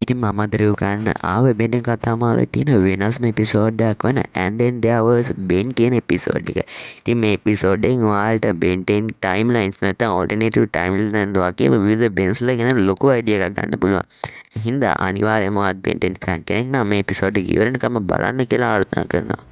ඉතින් මම අද රිව් ගන්න ආවේ බෙන් එක කතා මාලාවේ තියෙන වෙනස්ම එපිසෝඩ් එකක් වන and then there was Ben කියන එපිසෝඩ් එක. ඉතින් මේ එපිසෝඩ් එකෙන් ඔයාලට Ben 10 timelines නැත්නම් alternative timelines වගේ විවිධ Bensලා ගැන ලොකු අයිඩියා එකක් ගන්න පුළුවන්. හින්දා අනිවාර්යයෙන්ම ඔයාත් Ben 10 ෆෑන් කෙනෙක් නම් මේ එපිසෝඩ් එක ඉවරනකම බලන්න කියලා ආරාධනා කරනවා.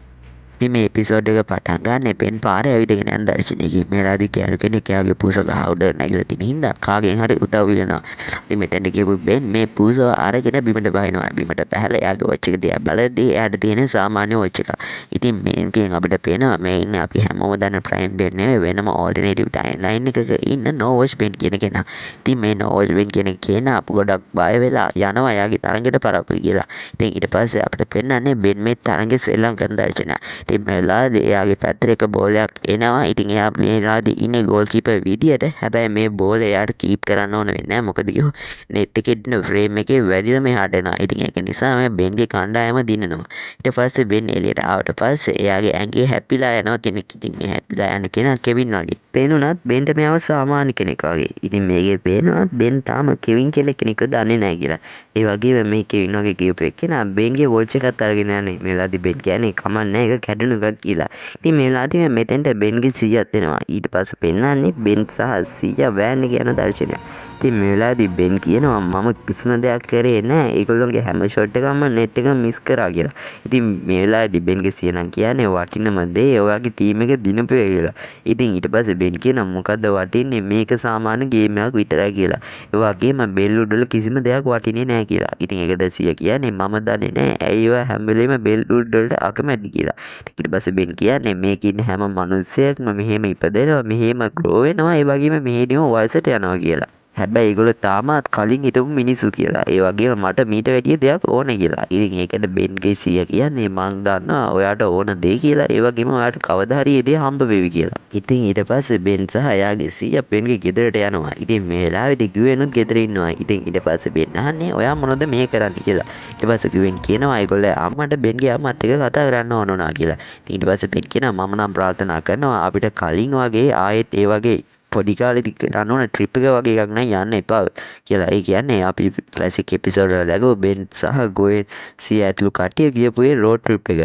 ඉතින් මේ එපිසෝඩ් එක පටන් ගන්න පෙන් පාරේ ඇවිදගෙන යන දර්ශනයකින් මේලාදී කෑලු කෙනෙක් එයාගේ පූස ගහ උඩ නැගිලා තියෙන හින්දා කාගෙන් හරි උදව් ඉල්ලනවා. ඉතින් මෙතෙන්ට ගිහපු බෙන් මේ පූසව අරගෙන බිමට බහිනවා. බිමට බහලා එයාගේ වොච් එක දිහා බලද්දී එයාට තියෙන සාමාන්‍ය වොච් එක. ඉතින් මේකෙන් අපිට පේනවා මේ ඉන්නේ අපි හැමෝම දන්න ප්‍රයිම් බෙන් නෙවෙයි වෙනම ඕල්ටර්නේටිව් ටයිම්ලයින් එකක ඉන්න නෝ වොච් බෙන් කියන කෙනා. ඉතින් මේ නෝ වොච් බෙන් කියන කෙනා ගොඩක් බය වෙලා යනවා එයාගේ තරඟයට පරක්කුයි කියලා. ඉතින් ඊට පස්සේ අපිට පෙන්වන්නේ බෙන් මේ තරඟේ සෙල්ලම් කරන දර්ශනය. ඉතින් මේ වෙලාවේදී එයාගේ පැත්තට එක බෝලයක් එනවා. ඉතින් එයා මේ වෙලාවේදී ඉන්නේ ගෝල් කීපර් විදියට. හැබැයි මේ බෝලේ එයාට කීප් කරන්න ඕන වෙන්නේ නැහැ. මොකද කිව්වොත් net එකේ ඉන්න ෆ්‍රේම් එකේ වැදිලා මෙහාට එනවා. ඉතින් ඒක නිසා මේ බෙන්ගේ කණ්ඩායම දිනනවා. ඊට පස්සේ බෙන් එළියට ආවට පස්සේ එයාගේ ඇඟේ හැපිලා යනවා කෙනෙක්. ඉතින් මේ හැපිලා යන කෙනා කෙවින් වගේ. පේනුණත් බෙන්ට මෙයාව සාමාන්‍ය කෙනෙක් වගේ. ඉතින් මේකේ පේනවා බෙන් තාම කෙවින් කියලා කෙනෙක්ව දන්නේ නැහැ කියලා. ඒ වගේම මේ කෙවින් වගේ කියපු එක්කෙනා බෙන්ගේ වොච් එකත් අරගෙන යන්නේ. මේ වෙලාවේදී බෙන් කියන්නේ කමන්නේ ඒක කැඩුණු එකක් කියලා. ඉතින් මේ වෙලාවේදී මෙතෙන්ට බෙන්ගේ සීයාත් එනවා. ඊට පස්සේ පෙන්නන්නේ බෙන් සහ සීයා වෑන් එකේ යන දර්ශනය. ඉතින් මේ වෙලාවේදී බෙන් කියනවා මම කිසිම දෙයක් කරේ නැහැ. ඒගොල්ලෝගේ හැම ෂොට් එකක්ම net එක මිස් කරා කියලා. ඉතින් මේ වෙලාවේදී බෙන්ගේ සීයා නම් කියන්නේ වටිනම දේ ඔයාගේ ටීම් එක දිනපු එක කියලා. ඉතින් ඊට පස්සේ බෙන් කියනවා මොකද්ද වටින්නේ මේක සාමාන්‍ය ගේම් එකක් විතරයි කියලා. ඒ වගේම බෙල් උඩවල කිසිම දෙයක් වටින්නේ නැහැ කියලා. ඉතින් ඒකට සීයා කියන්නේ මම දන්නේ නැහැ ඇයි ඔයා හැම වෙලේම බෙල් උඩවලට අකමැති කියලා. ඊට පස්සේ බෙන් කියන්නේ මේකේ ඉන්න හැම මිනිස්සෙක්ම මෙහෙම ඉපදෙනවා මෙහෙම ග්‍රෝ වෙනවා ඒ වගේම මෙහෙදිම වයසට යනවා කියලා. හැබැයි ඒගොල්ලෝ තාමත් කලින් හිටපු මිනිස්සු කියලා. ඒ වගේම මට මීට වැඩිය දෙයක් ඕනේ කියලා. ඉතින් ඒකට බෙන්ගේ සීයා කියන්නේ මං දන්නවා ඔයාට ඕන දේ කියලා. ඒ වගේම ඔයාට කවදා හරි ඒ දේ හම්බ වෙවි කියලා. ඉතින් ඊට පස්සේ බෙන් සහ එයාගේ සීයා බෙන්ගේ ගෙදරට යනවා. ඉතින් මේ වෙලාවේදී ගුවෙනුත් ගෙදර ඉන්නවා. ඉතින් ඊට පස්සේ බෙන් අහන්නේ ඔයා මොනවද මේ කරන්නේ කියලා. ඊට පස්සේ ගුවෙන් කියනවා ඒගොල්ලෝ අම්මට බෙන්ගේ අම්මත් එක්ක කතා කරන්න ඕන වුණා කියලා. ඉතින් ඊට පස්සේ බෙන් කියනවා මම නම් ප්‍රාර්ථනා කරනවා අපිට කලින් වගේ ආයෙත් ඒ වගේ පොඩි කාලෙදි කරන්න ඕන ට්‍රිප් එක වගේ එකක් නම් යන්න එපා කියලා. ඒ කියන්නේ අපි ක්ලාසික් එපිසෝඩ් වල දැකපු බෙන් සහ ගෝයන් සීයා ඇතුළු කට්ටිය ගියපු ඒ රෝඩ් ට්‍රිප් එක.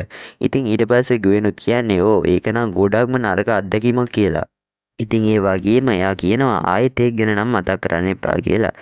ඉතින් ඊට පස්සේ ගෝයනුත් කියන්නේ ඕ ඒක නම් ගොඩක්ම නරක අත්දැකීමක් කියලා. ඉතින් ඒ වගේම එයා කියනවා ආයෙත් ඒක ගැන නම් මතක් කරන්න එපා කියලා.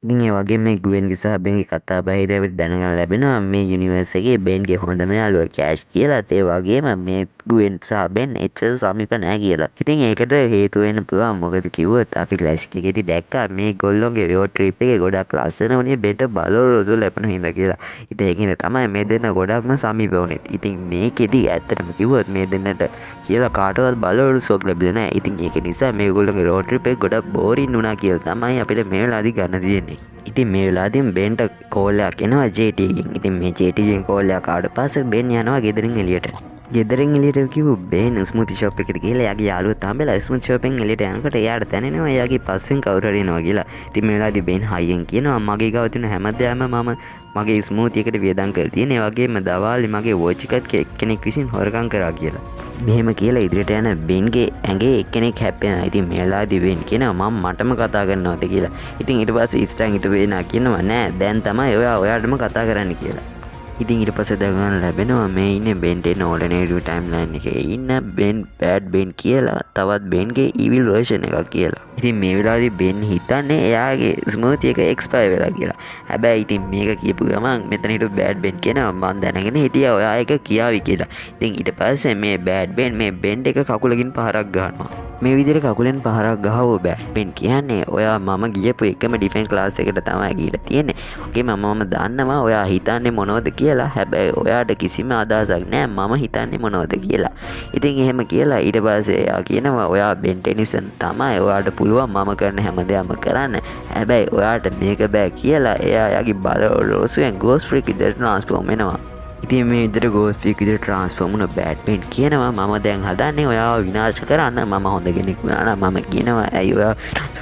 ඉතින් ඒ වගේම මේ ගුවෙන්ගේ සහ බෙන්ගේ කතා බහේදී අපිට දැනගන්න ලැබෙනවා මේ යුනිවර්ස් එකේ බෙන්ගේ හොඳම යාළුවා කෑෂ් කියලාත් ඒ වගේම මේ ගුවෙන් සහ බෙන් එච්චර සමීප නැහැ කියලා. ඉතින් ඒකට හේතු වෙන්න පුළුවන් මොකද කිව්වොත් අපි ක්ලාසික් එකේදී දැක්කා මේ ගොල්ලෝගේ රෝඩ් ට්‍රිප් එකේ ගොඩක් ලස්සන වුණේ බෙන්ට බලවලු ලැබෙන හින්දා කියලා. ඉතින් ඒකින්ද තමයි මේ දෙන්න ගොඩක්ම සමීප වුණේ. ඉතින් මේකෙදී ඇත්තටම කිව්වොත් මේ දෙන්නට කියලා කාටවත් බලවලු සොක් ලැබිලා නැහැ. ඉතින් ඒක නිසා මේගොල්ලෝගේ රෝඩ් ට්‍රිප් එක ගොඩක් බෝරින් වුණා කියලා තමයි අපිට මේ වෙලාවේදී ගන්න තියෙන්නේ. ඉතින් මේ වෙලාවේදී බෙන්ට කෝල් එකක් එනවා JT ගෙන්. ඉතින් මේ JT ගෙන් කෝල් එකක් ආවට පස්සේ බෙන් යනවා ගෙදරින් එළියට. ගෙදරින් එළියට කිව්ව බෙන් ස්මූති ෂොප් එකට ගිහලා එයාගේ යාළුවෝ හම්බෙලා ස්මූති ෂොප් එකෙන් එළියට යනකොට එයාට දැනෙනවා එයාගේ පස්සෙන් කවුරු හරි එනවා කියලා. ඉතින් මේ වෙලාවේදී බෙන් හයියෙන් කියනවා මගේ ගාව තියෙන හැමදේම මම මගේ ස්මූති එකට වියදම් කරලා තියෙන. ඒ වගේම දවාලේ මගේ වොච් එකත් එක්කෙනෙක් විසින් හොරකම් කරා කියලා. මෙහෙම කියලා ඉදිරියට යන බෙන්ගේ ඇඟේ එක්කෙනෙක් හැප්පෙනවා. ඉතින් මේ වෙලාවේදී බෙන් කියනවා මම මටම කතා කරනවද කියලා. ඉතින් ඊට පස්සේ ඉස්ටන් ඊට වෙනා කියනවා නෑ දැන් තමයි ඔයාටම කතා කරන්න කියලා. ඉතින් ඊට පස්සේ දැනගන්න ලැබෙනවා මේ ඉන්නේ බෙන් 10 ඕල්ටර්නේටිව් ටයිම්ලයින් එකේ ඉන්න බෙන් බෑඩ් බෙන් කියලා තවත් බෙන්ගේ ඊවිල් වර්ෂන් එකක් කියලා. ඉතින් මේ වෙලාවේදී බෙන් හිතන්නේ එයාගේ ස්මූති එක එක්ස්පයර් වෙලා කියලා. හැබැයි ඉතින් මේක කියපු ගමන් මෙතන හිටු බෑඩ් බෙන් කියනවා මම දැනගෙන හිටියා ඔයා එක කියාවි කියලා. ඉතින් ඊට පස්සේ මේ බෑඩ් බෙන් මේ බෙන් එක කකුලකින් පහරක් ගහනවා. මේ විදිහට කකුලෙන් පහරක් ගහව බෑඩ් බෙන් කියන්නේ ඔයා මම ගියපු එකම ඩිෆෙන්ස් ක්ලාස් එකට තමයි ගිහලා තියෙන්නේ. ඕකේ මම දන්නවා ඔයා හිතන්නේ මොනවද කියලා. හැබැයි ඔයාට කිසිම අදහසක් නෑ මම හිතන්නේ මොනවද කියලා. ඉතින් එහෙම කියලා ඊට පස්සේ එයා කියනවා ඔයා බෙන් ටෙනිසන් තමයි ඔයාට පුළුවන් මම කරන හැමදේම කරන්න. හැබැයි ඔයාට මේක බෑ කියලා එයා යාගේ බලරොසුවෙන් ගෝස්ට් ෆ්‍රීක් විදිහට ට්‍රාන්ස්ෆෝම් වෙනවා. ඉතින් මේ විදිහට ගෝස්ට් ෆ්‍රීක් විදිහට ට්‍රාන්ස්ෆෝම් වුණ බෑඩ් බෙන් කියනවා මම දැන් හදන්නේ ඔයාව විනාශ කරන්න. මම හොඳ කෙනෙක් වුණා නම් මම කියනවා ඇයි ඔයා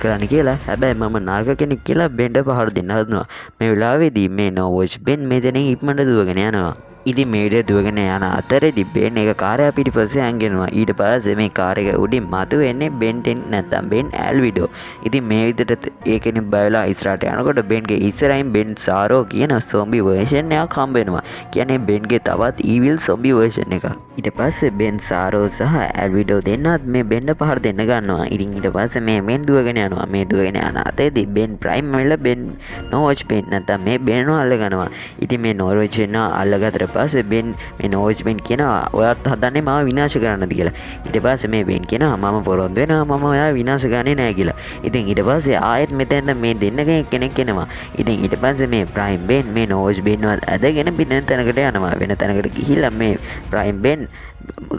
කරන්න කියලා. හැබැයි මම නරක කෙනෙක් කියලා බෙන්ට පහර දෙන්න හදනවා. මේ වෙලාවේදී මේ නෝවොච් බෙන් මේ දෙනෙන් ඉක්මනට දුවගෙන යනවා. ඉතින් මේ විදිහට දුවගෙන යන අතරේදී බෙන් එක කාර්යය පිටිපස්සේ හැංගෙනවා. ඊට පස්සේ මේ කාර් එක උඩින් මතුවෙන්නේ බෙන් 10 නැත්තම් බෙන් ඇල්විඩෝ. ඉතින් මේ විදිහට ඒකෙනුත් බයලා ඉස්සරහට යනකොට බෙන්ගේ ඉස්සරහින් බෙන් සාරෝ කියන සොම්බි වර්ෂන් එකක් හම්බ වෙනවා. කියන්නේ බෙන්ගේ තවත් ඊවිල් සොම්බි වර්ෂන් එකක්. ඊට පස්සේ බෙන් සාරෝ සහ ඇල්විඩෝ දෙන්නත් මේ බෙන්ට පහර දෙන්න ගන්නවා. ඉතින් ඊට පස්සේ මේ මෙන් දුවගෙන යනවා. මේ දුවගෙන යන අතරේදී බෙන් ප්‍රයිම් වෙලා බෙන් නෝච් බෙන් නැත්තම් මේ බෙන්ව අල්ල ගන්නවා. ඉතින් මේ නෝර්වෙජ් වෙන අල්ලගත්තට පස්සේ බෙන් මේ නෝච් බෙන් කියනවා ඔයාත් හදන්නේ මාව විනාශ කරන්නද කියලා. ඊට පස්සේ මේ බෙන් කියනවා මම පොරොන්දු වෙනවා මම ඔයාව විනාශ කරන්නේ නැහැ කියලා. ඉතින් ඊට පස්සේ ආයෙත් මෙතෙන්ට මේ දෙන්න කෙනෙක් එනවා. ඉතින් ඊට පස්සේ මේ ප්‍රයිම් බෙන් මේ නෝච් බෙන්වත් ඇදගෙන පිටින් තැනකට යනවා. වෙන තැනකට ගිහිල්ලා මේ ප්‍රයිම් බෙන්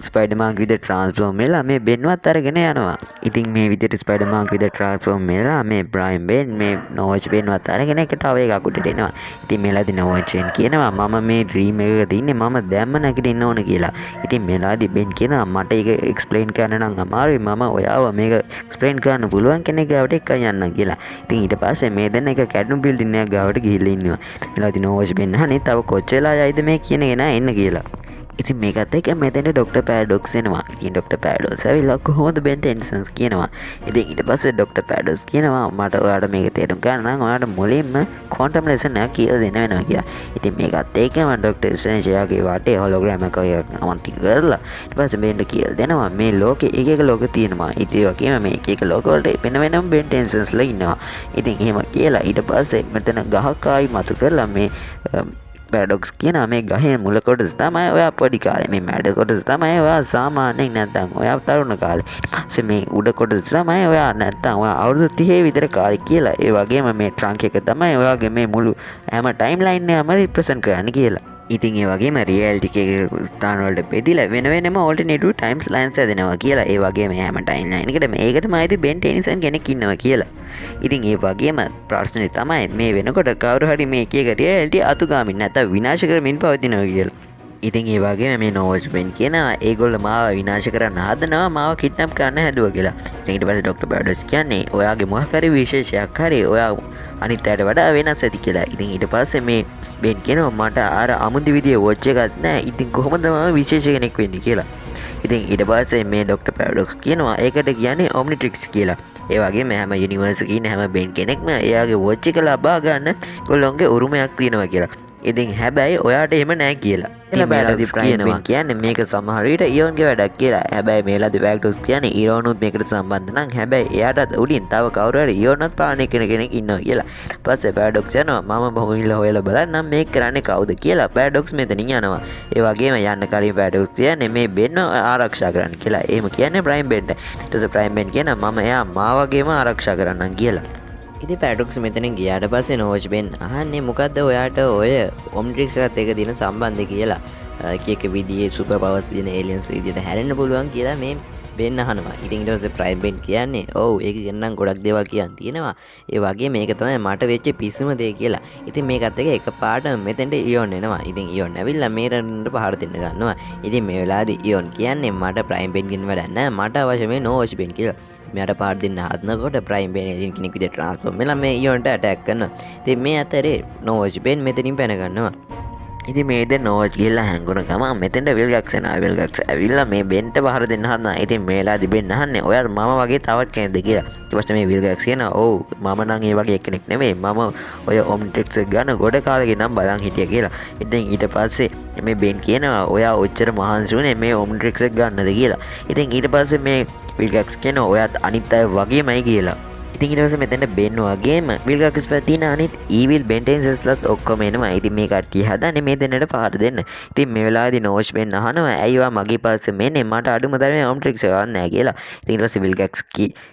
ස්පයිඩර්මන් විදිහට ට්‍රාන්ස්ෆෝම් වෙලා මේ බෙන්වත් අරගෙන යනවා. ඉතින් මේ විදිහට ස්පයිඩර්මන් විදිහට ට්‍රාන්ස්ෆෝම් වෙලා මේ ප්‍රයිම් බෙන් මේ නෝච් බෙන්වත් අරගෙන එකට ආව එකක් උඩට එනවා. ඉතින් මෙලාදී නෝච් කියනවා මම මේ ඩ්‍රීම් එකක ඉන්නේ මම දැම්ම නැගිටින්න ඕන කියලා. ඉතින් මෙලාදී බෙන් කියනවා මට ඒක එක්ස්ප්ලেইন කරන්න නම් අමාරුයි මම ඔයාව මේක එක්ස්ප්ලেইන් කරන්න පුළුවන් කෙනෙක් ගාවට එක්ක යන්න කියලා. ඉතින් ඊට පස්සේ මේ දෙන්න එක කැඩුම් බිල්ඩින් එකක් ගාවට ගිහිල්ලා ඉන්නවා. මෙලාදී නෝච් බෙන් අහන්නේ තව කොච්චර යයිද මේ කියන එක නෑ එන්න කියලා. ඉතින් මේකත් එක්ක මෙතෙන්ට ඩොක්ටර් පැරඩොක්ස් එනවා. ඉතින් ඩොක්ටර් පැරඩොක්ස් ඇවිල්ලා කොහොමද බෙන් ටෙන්සන්ස් කියනවා. ඉතින් ඊට පස්සේ ඩොක්ටර් පැරඩොක්ස් කියනවා මට ඔයාලට මේක තේරුම් ගන්න නම් ඔයාලට මුලින්ම ක්වොන්ටම් ලෙසන් එකක් කියලා දෙන්න වෙනවා කියලා. ඉතින් මේකත් එක්කම ඩොක්ටර් ස්ට්‍රේන්ජ් එයාගේ වටේ හොලෝග්‍රෑම් එකක් අමතක කරලා ඊට පස්සේ බෙන්ට කියලා දෙනවා මේ ලෝකේ එක එක ලෝක තියෙනවා. ඉතින් ඒ වගේම මේ එක එක ලෝක වලට වෙන වෙනම බෙන් ටෙන්සන්ස්ලා ඉන්නවා. ඉතින් එහෙම කියලා ඊට පස්සේ මෙතන ගහක් ආයි මතු කරලා මේ පැඩොක්ස් කියන මේ ගහේ මුල කොටස තමයි ඔයා පොඩි කාලේ මේ මැඩ කොටස තමයි ඔයා සාමාන්‍යයෙන් නැත්තම් ඔයා තරුණ කාලේ ඊපස්සේ මේ උඩ කොටස තමයි ඔයා නැත්තම් ඔයා අවුරුදු 30 විතර කාලේ කියලා. ඒ වගේම මේ ට්‍රංක් එක තමයි ඔයාගේ මේ මුළු හැම ටයිම් ලයින් එකම රිප්‍රසන්ට් කරන්න කියලා. ඉතින් ඒ වගේම රියැලිටි එකක ස්ථාන වලට බෙදිලා වෙන වෙනම ඕල්ටර්නේටිව් ටයිම්ස් ලයින්ස් හදනවා කියලා. ඒ වගේම හැම ටයිම් ලයින් එකකට මේකටම ආයිති බෙන් ටෙනිසන් කෙනෙක් ඉන්නවා කියලා. ඉතින් ඒ වගේම ප්‍රශ්නේ තමයි මේ වෙනකොට කවුරු හරි මේ එක එක රියැලිටි අතුගාමින් නැත්නම් විනාශ කරමින් පවතිනවා කියලා. ඉතින් ඒ වගේම මේ නෝච් බෙන් කියනවා ඒගොල්ලෝ මාව විනාශ කරන්න හදනවා මාව කිඩ්නැප් කරන්න හැදුවා කියලා. ඊට පස්සේ ඩොක්ටර් බර්ඩස් කියන්නේ ඔයාගේ මොකක් හරි විශේෂයක් හරි ඔයා අනිත් අයට වඩා වෙනස් ඇති කියලා. ඉතින් ඊට පස්සේ මේ බෙන් කියනවා මට අර අමුතු විදියේ වොච් එකක් නැහැ. ඉතින් කොහොමද මම විශේෂ කෙනෙක් වෙන්නේ කියලා. ඉතින් ඊට පස්සේ මේ ඩොක්ටර් පැරඩොක්ස් කියනවා ඒකට කියන්නේ ඔම්නිට්‍රික්ස් කියලා. ඒ වගේම හැම යුනිවර්ස් එකේ ඉන්න හැම බෙන් කෙනෙක්ම එයාගේ වොච් එක ලබා ගන්න කොල්ලොන්ගේ උරුමයක් තියෙනවා කියලා. ඉතින් හැබැයි ඔයාට එහෙම නෑ කියලා. මේලාදී ප්‍රයිම් කියන්නේ මේක සමහර විට ඉයෝන්ගේ වැඩක් කියලා. හැබැයි මේලාදී වැක්ටොස් කියන්නේ ඉරෝනුත් මේකට සම්බන්ධ නම් හැබැයි එයාටත් උඩින් තව කවුරු හරි ඉයෝනත් පාලනය කරන කෙනෙක් ඉන්නවා කියලා. ඊපස්සේ පැරඩොක්ස් යනවා මම බොහොමිල්ල හොයලා බලන්නම් මේක කරන්නේ කවුද කියලා. පැරඩොක්ස් මෙතනින් යනවා. ඒ වගේම යන්න කලින් පැරඩොක්ස් කියන්නේ මේ බෙන්ව ආරක්ෂා කරන්න කියලා. එහෙම කියන්නේ ප්‍රයිම් බෙන්ට. ඊට පස්සේ ප්‍රයිම් බෙන් කියනවා මම එයා මා වගේම ආරක්ෂා කරන්නම් කියලා. ඉතින් පැරඩොක්ස් මෙතනින් ගියාට පස්සේ නෝච් බෙන් අහන්නේ මොකද්ද ඔයාට ඔය ඔම්නිට්‍රික්ස් එකත් එක්ක තියෙන සම්බන්ධය කියලා. එක එක විදිහේ සුපර් පවර්ස් තියෙන ඒලියන්ස් විදිහට හැරෙන්න පුළුවන් කියලා මේ බෙන් අහනවා. ඉතින් ඊට පස්සේ ප්‍රයිම් බෙන් කියන්නේ ඔව් ඒක ගන්නම් ගොඩක් දේවල් කියන් තියෙනවා. ඒ වගේ මේක තමයි මට වෙච්ච පිස්සුම දේ කියලා. ඉතින් මේකත් එක්ක එකපාරට මෙතෙන්ට ඉයෝන් එනවා. ඉතින් ඉයෝන් ඇවිල්ලා මේ රන්ට පහර දෙන්න ගන්නවා. ඉතින් මේ වෙලාවේදී ඉයෝන් කියන්නේ මට ප්‍රයිම් බෙන්ගෙන් වැඩක් නැහැ. මට අවශ්‍ය මේ නෝච් බෙන් කියලා. මෙයාට පාර දෙන්න හදනකොට ප්‍රයිම් බෙන් එලින් කෙනෙක් විදිහට ට්‍රාන්ස්ෆෝම් වෙලා මේ ඉයෝන්ට ඇටැක් කරනවා. ඉතින් මේ අතරේ නෝච් බෙන් මෙතනින් පැන ගන්නවා. ඉතින් මේ දෙන්න නෝච් ගිහිල්ලා හැංගුණ ගමන් මෙතෙන්ට විල්ගක්ස් එනවා. විල්ගක්ස් ඇවිල්ලා මේ බෙන්ට පහර දෙන්න හදනවා. ඉතින් මේලාදී බෙන් අහන්නේ ඔයා මම වගේ තවත් කෙනෙක්ද කියලා. ඊට පස්සේ මේ විල්ගක්ස් කියනවා ඔව් මම නම් ඒ වගේ කෙනෙක් නෙමෙයි. මම ඔය ඔම්නිට්‍රික්ස් එක ගන්න ගොඩ කාලෙක නම් බලන් හිටියා කියලා. ඉතින් ඊට පස්සේ මේ බෙන් කියනවා ඔයා ඔච්චර මහන්සි වුණේ මේ ඔම්නිට්‍රික්ස් එක ගන්නද කියලා. ඉතින් ඊට පස්සේ මේ විල්ගක්ස් කියනවා ඔයාත් අනිත් අය වගේමයි කියලා. ඉතින් ඊට පස්සේ මෙතන බෙන් වගේම විල්ගක්ස් පැතින අනිත් ඊවිල් බෙන්ටෙන්සස්ලත් ඔක්කොම එනවා. ඉතින් මේ කට්ටිය හදන්නේ මේ දෙන්නට පහර දෙන්න. ඉතින් මේ වෙලාවේදී නෝච් බෙන් අහනවා ඇයි ඔයා මගේ පස්සේ මෙන්නේ මට අඩුම තරමේ ඔම්නිට්‍රික්ස් එක ගන්න නැහැ කියලා. ඉතින් ඊට පස්සේ විල්ගක්ස්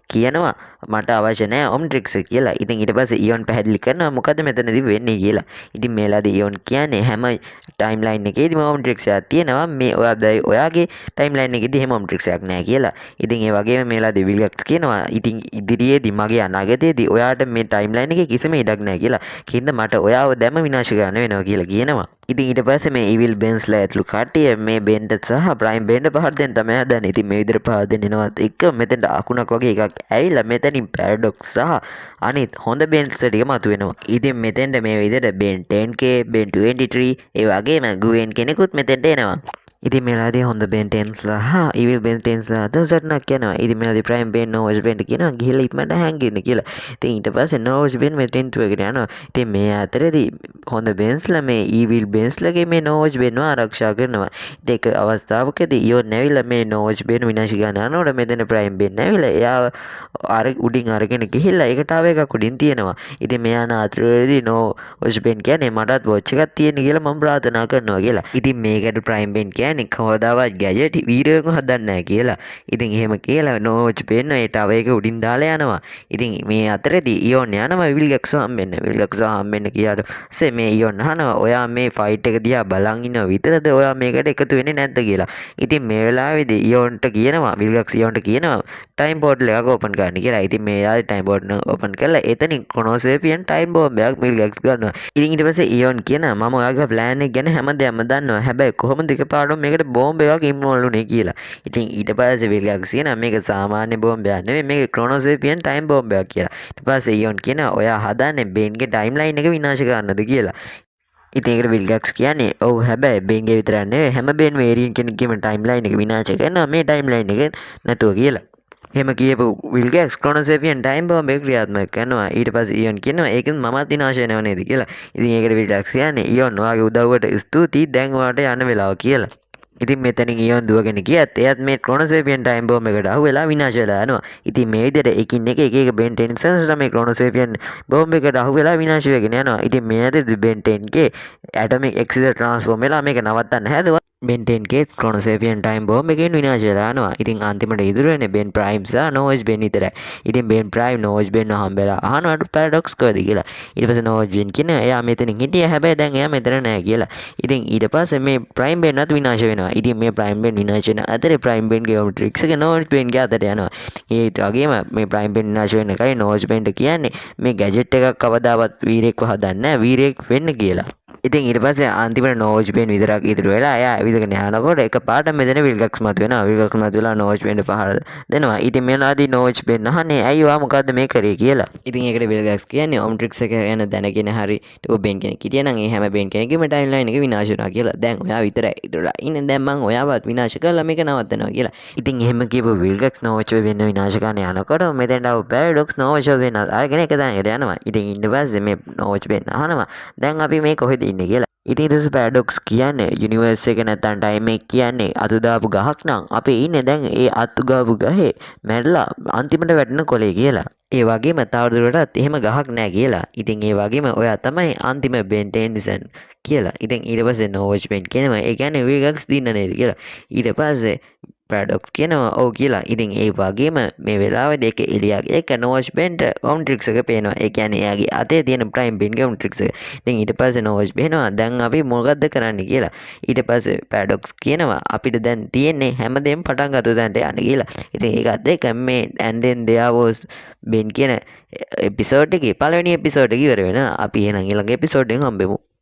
කියනවා මට අවශ්‍ය නැහැ ඔම්නිට්‍රික්ස් එක කියලා. ඉතින් ඊට පස්සේ ඉයෝන් පැහැදිලි කරනවා මොකද මෙතනදී වෙන්නේ කියලා. ඉතින් මේ වෙලාවේදී ඉයෝන් කියන්නේ හැම ටයිම් ලයින් එකේදීම ඔම්නිට්‍රික්ස් එකක් තියෙනවා. මේ ඔයාගේ ටයිම් ලයින් එකේදී හැම ඔම්නිට්‍රික්ස් එකක් නැහැ කියලා. ඉතින් ඒ වගේම මේ වෙලාවේදී විල්ගක්ස් කියනවා ඉතින් ඉදිරියේදී මගේ අනාගතයේදී ඔයාට මේ ටයිම් ලයින් එකේ කිසිම ඉඩක් නැහැ කියලා. කින්ද මට ඔයාව දැම විනාශ කරන්න වෙනවා කියලා කියනවා. ඉතින් ඊට පස්සේ මේ ඉවිල් බෙන්ස්ලා ඇතුළු කට්ටිය මේ බෙන්ට සහ ප්‍රයිම් බෙන්ට පහර දෙන්න තමයි හදන්නේ. ඉතින් මේ විදිහට පහර දෙන්නවත් එක්ක මෙතෙන්ට අකුණක් වගේ එකක් ඇවිල්ලා මෙතනින් පැරඩොක්ස් සහ අනිත් හොඳ බෙන්ස් ටික මතුවෙනවා. ඉතින් මෙතෙන්ට මේ විදිහට බෙන් 10K බෙන් 23 ඒ වගේම ගුවෙන් කෙනෙකුත් මෙතෙන්ට එනවා. ඉතින් මෙලාදී හොඳ බෙන්ටෙන්ස්ලා ඉවිල් බෙන්ටෙන්ස්ලා අද සටනක් යනවා. ඉතින් මෙලාදී ප්‍රයිම් බෙන් නෝස් බෙන්ට කියනවා ගිහලා ඉක්මනට හැංගින්න කියලා. ඉතින් ඊට පස්සේ නෝස් බෙන් මෙතෙන් තුවගෙන යනවා. ඉතින් මේ අතරේදී හොඳ බෙන්ස්ලා මේ ඉවිල් බෙන්ස්ලාගේ මේ නෝස් බෙන්ව ආරක්ෂා කරනවා. ඉතින් ඒක අවස්ථාවකදී ඉයෝන් නැවිලා මේ නෝස් බෙන් විනාශ කරන්න යනකොට මෙතන ප්‍රයිම් බෙන් නැවිලා එයාව උඩින් අරගෙන ගිහිල්ලා ඒකට ආව එකක් උඩින් තියෙනවා. ඉතින් මෙයා අතරේදී නෝස් බෙන් කියන්නේ මටත් වොච් එකක් තියෙන කියලා මම ප්‍රාර්ථනා කරනවා කියලා. ඉතින් මේකට ප්‍රයිම් බෙන් කවදාවත් ගැජට් වීරයෝ හදන්නේ නැහැ කියලා. ඉතින් එහෙම කියලා නෝච් පෙන්න ඒ ටව එක උඩින් දාලා යනවා. ඉතින් මේ අතරේදී ඉයෝන් යනවා විල්ගක්ස් හම්බෙන්න. විල්ගක්ස් හම්බෙන්න කියාට පස්සේ මේ ඉයෝන් අහනවා ඔයා මේ ෆයිට් එක දිහා බලන් ඉන්නව විතරද ඔයා මේකට එකතු වෙන්නේ නැද්ද කියලා. ඉතින් මේ වෙලාවේදී ඉයෝන්ට කියනවා විල්ගක්ස් ඉයෝන්ට කියනවා ටයිම් පෝටල් එකක් ඕපන් කරන්න කියලා. ඉතින් මේ යාළුවා ටයිම් පෝටල් ඕපන් කරලා එතනින් ක්‍රොනෝසේපියන් ටයිම් බෝම්බයක් විල්ගක්ස් ගන්නවා. ඉතින් ඊට පස්සේ ඉයෝන් කියනවා මම ඔයාගේ ප්ලෑන් එක ගැන හැමදේම දන්නවා. හැබැයි කොහොමද එකපාරටම මේකට බෝම්බ එකක් ඉන්වෝල්ව් වුනේ කියලා. ඉතින් ඊට පස්සේ විල්ගක්ස් කියනවා මේක සාමාන්‍ය බෝම්බයක් නෙමෙයි මේක ක්‍රොනෝසේපියන් ටයිම් බෝම්බයක් කියලා. ඊට පස්සේ ඉයෝන් කියනවා ඔයා හදන්නේ බේන්ගේ ටයිම් ලයින් එක විනාශ කරන්නද කියලා. ඉතින් ඒකට විල්ගක්ස් කියන්නේ ඔව් හැබැයි බේන්ගේ විතරක් නෙවෙයි හැම බේන් වේරියන් කෙනෙක්ගේම ටයිම් ලයින් එක විනාශ කරනවා මේ ටයිම් ලයින් එක නැතුව කියලා. එහෙම කියපු විල්ගක්ස් ක්‍රොනෝසේපියන් ටයිම් බෝම්බ එක ක්‍රියාත්මක කරනවා. ඊට පස්සේ ඉයෝන් කියනවා ඒකෙන් මමත් විනාශ වෙනව නේද කියලා. ඉතින් ඒකට විල්ගක්ස් කියන්නේ ඉයෝන් ඔයාගේ උදව්වට ස්තුතියි දැන් ඔයාට යන්න වෙලාව කියලා. ඉතින් මෙතනින් ඉයෝන් දුවගෙන ගියත් එයත් මේ ක්‍රොනෝසේපියන් ටයිම් බෝම්බ එකට අහු වෙලා විනාශ වෙලා යනවා. ඉතින් මේ විදිහට එකින් එක බෙන් 10 සෙන්ස්ලා මේ ක්‍රොනෝසේපියන් බෝම්බ එකට අහු වෙලා විනාශ වෙගෙන යනවා. ඉතින් මේ ඇතුළේ බෙන් 10ගේ ඇටොමික් එක්සිලර් ට්‍රාන්ස්ෆෝම් වෙලා මේක නවත්තන්න හැදුවා. බෙන් 10ගේ ක්‍රොනෝසේපියන් ටයිම් බෝම්බ එකෙන් විනාශ වෙලා යනවා. ඉතින් අන්තිමට ඉතුරු වෙන්නේ බෙන් ප්‍රයිම් සහ නෝස් බෙන් විතරයි. ඉතින් බෙන් ප්‍රයිම් නෝස් බෙන් හම්බෙලා අහනවට පැරඩොක්ස් කොහෙද කියලා. ඊට පස්සේ නෝස් බෙන් කියනවා එයා මෙතනින් හිටියා හැබැයි දැන් එයා මෙතන නැහැ කියලා. ඉතින් ඊට පස්සේ මේ ප්‍රයිම් බෙන්වත් විනාශ වෙනවා. ඉතින් මේ ප්‍රයිම් බෙන් විනාශ වෙන අතරේ ප්‍රයිම් බෙන්ගේ ඔම්ට්‍රික්ස් එක නෝස් බෙන්ගේ අතට යනවා. ඒ වගේම මේ ප්‍රයිම් බෙන් විනාශ වෙන කලින් නෝස් බෙන්ට කියන්නේ මේ ගැජට් එකක් කවදාවත් වීරයෙක්ව හදන්නේ නැහැ වීරයෙක් වෙන්න කියලා. ඉතින් ඊට පස්සේ අන්තිමට නෝජ් බෙන් විතරක් ඉතුරු වෙලා එයා ඇවිදගෙන යනකොට එකපාරට මෙතන විල්ගක්ස් මතුවෙනවා. විල්ගක්ස් මතුවලා නෝජ් බෙන්ට පහර දෙනවා. ඉතින් මෙලාදී නෝජ් බෙන් අහන්නේ ඇයි ඔයා මොකද්ද මේ කරේ කියලා. ඉතින් ඒකට විල්ගක්ස් කියන්නේ ඔම්ට්‍රික්ස් එක ගැන දැනගෙන හරි ඔබ බෙන් කෙනෙක් හිටියා නම් ඒ හැම බෙන් කෙනෙක්ගේම ටයිම් ලයින් එක විනාශ වෙනවා කියලා. දැන් ඔයා විතරයි ඉතුරුලා ඉන්නේ. දැන් මං ඔයාවත් විනාශ කරලා මේක නවත්තනවා කියලා. ඉතින් එහෙම කියපු විල්ගක්ස් නෝජ් බෙන් විනාශ කරන්න යනකොට මෙතෙන්ට ආව පැරඩොක්ස් නෝජ් බෙන් අරගෙන එක තැනකට යනවා. ඉතින් ඊට පස්සේ මේ නෝජ් බෙන් අහනවා දැන් අපි මේ කොහෙද ඉන්නේ කියලා. ඉතින් ඊට පස්සේ පැරඩොක්ස් කියන්නේ යුනිවර්ස් එක නැත්තම් ටයිම් එක කියන්නේ අතු දාපු ගහක් නම් අපි ඉන්නේ දැන් ඒ අතු ගාපු ගහේ මැරලා අන්තිමට වැටෙන කොලේ කියලා. ඒ වගේම තවදුරටත් එහෙම ගහක් නැහැ කියලා. ඉතින් ඒ වගේම ඔයා තමයි අන්තිම බෙන් ටෙන්නිසන් කියලා. ඉතින් ඊට පස්සේ නෝවච් බෙන් කියනවා ඒ කියන්නේ විල්ගක්ස් දින්න නේද කියලා. ඊට පස්සේ පැරඩොක්ස් කියනවා ඔව් කියලා. ඉතින් ඒ වගේම මේ වෙලාවේදී ඒක එලියාගේ එක නෝවච් බෙන්ට ඔම්ට්‍රික්ස් එක පේනවා. ඒ කියන්නේ එයාගේ අතේ තියෙන ප්‍රයිම් බෙන්ගේ ඔම්ට්‍රික්ස් එක. ඉතින් ඊට පස්සේ නෝවච් බෙන්නවා දැන් අපි මොකද්ද කරන්න කියලා. ඊට පස්සේ පැරඩොක්ස් කියනවා අපිට දැන් තියෙන්නේ හැමදේම පටන් ගත්ත තැනට යන්න කියලා. ඉතින් ඒකත් එක්ක මේ and then there was බෙන් කියන එපිසෝඩ් එකේ පළවෙනි එපිසෝඩ් එක ඉවර වෙනවා. අපි එහෙනම් ඊළඟ එපිසෝඩ් එකෙන් හම්බෙමු.